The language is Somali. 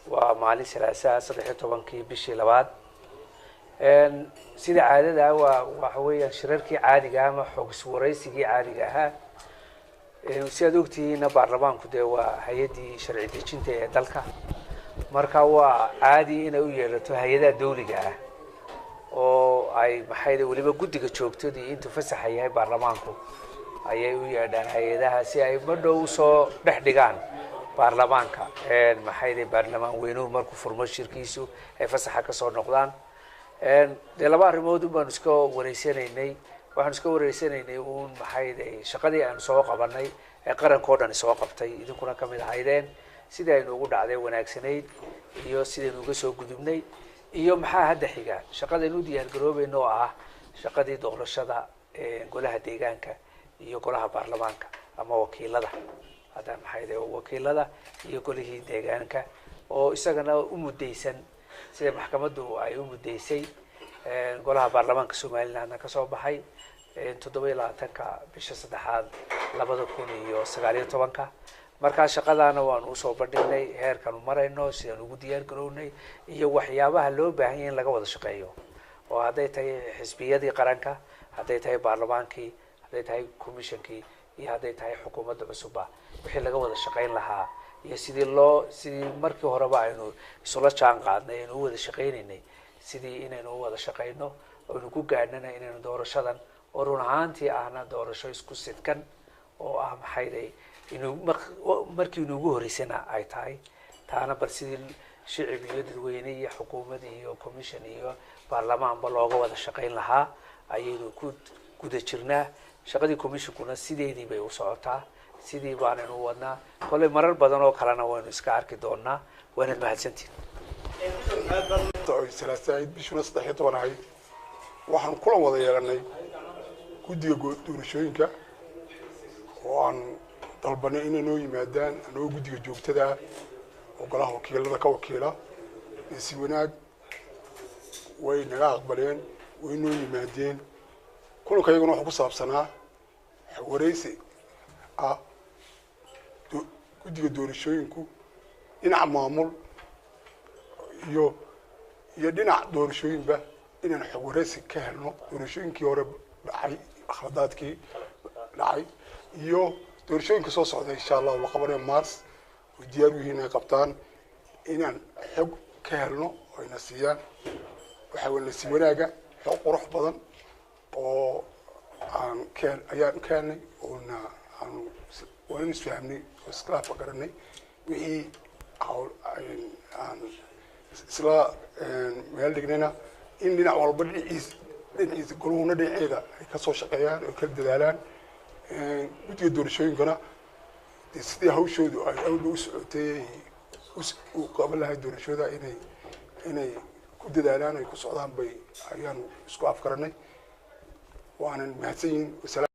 ومالي سلاسة صدحي طبنكي بشي لباد سيدة عادة وحويا شراركي عادي قاما حوق سوريسيكي عادي قاها سيادوكتي نبارلبان كده وهيدي شرعي ديجينتي دالكا marka waa caadi inay u yeelato hay'adaha dawliga ah oo ay maxay waliba guddiga joogtadii intuu fasax yahay baarlamaanku ayay u yeedhaan hay'adaha si ay madhow soo dhexdhigaan baarlamaanka maxay baarlamaan weynuhu markuu furmo shirkiisu ay fasaxa ka soo noqdaan laba arrimood baan iska wareysanaynay waxaan iska wareysanaynay uun maxay shaqadii aan soo qabanay ee qaranka oo dhan soo qabtay idinkuna kamid ahaydeen sida ay noogu dhacday wanaagsanayd iyo sida nooga soo gudubnay iyo maxaa hadda xiga shaqadaynu diyaar garoobayno ah shaqadii doorashada golaha deegaanka iyo golaha baarlamaanka ama wakiilada hada maxay wakiilada iyo golihii deegaanka oo isagana u mudaysan sida maxkamaddu ay u mudaysay golaha baarlamaanka Soomaaliland ka soo baxay 27ka bisha 3aad 2019 marka shaqadaana waan u soo bandhignay heerkan u marayno sidaan ugu diyaar garownay iyo waxyaabaha loo baahan yahay in laga wada shaqeeyo oo haday tahay xisbiyadii qaranka haday tahay baarlamaankii haday tahay komishankii iyo haday tahay xukuumadda cusub wixii laga wada shaqeyn lahaa iyo sidii markii horeba aynu isla jaan qaadnay inuu wada shaqeynaynay sidii inaynu wada shaqeyno oo ku gaadhnana inaynu doorashadan oo run ahaantii ahna doorasho isku sidkan oo maxay inuu markii ugu horeysana ay tahay taana bal sidii shicib iyo dadweyne iyo xukuumad iyo commission iyo baarlamaanba looga wada shaqeyn lahaa ayaynu ku guda jirnaa shaqadii commissionkuna sideedii bay u socotaa sidii baan u wadnaa kale marar badan oo kalena waynu iska arki doonaa waana mahadsantiin سلاسة بيشونا صدحي طبعا هاي وحن كل وضع يلاني كودي doorashooyinka وعن طلبنا إنه يمدان إنه كودي جوكتدا وقالها وكيل ذاك وكيله يسويناك وين أقبلين وإنه يمدين كل كي يكونوا حبوا صابسنا ورئيسي كودي doorashooyinku إن معمول يدينا doorashooyin ba inaan xogwareysi ka helno doorashooyinkii hore dhacay akhradaadkii dhacay iyo doorashooyinka soo socda insha Allah la qabanayo Mars oo diyaar u yihiin ay qabtaan inaan xog ka helno oo ina siiyaan waxa weyn si wanaaga xog qurux badan oo ayaan keenay oo aan waan isfahamnay oo iskala fakaranay wixii aan isla meel dhignayna in dhinac walba dhinaciisa goluhuna dhinaceeda ay ka soo shaqeeyaan oo kala dadaalaan guddiga doorashooyinkana sidii hawshoodu ay awal u socotay u qaban lahayd doorashooda inay ku dadaalaan ay ku socdaan bay ayaan isku afkaranay waanan mahadsan yihiin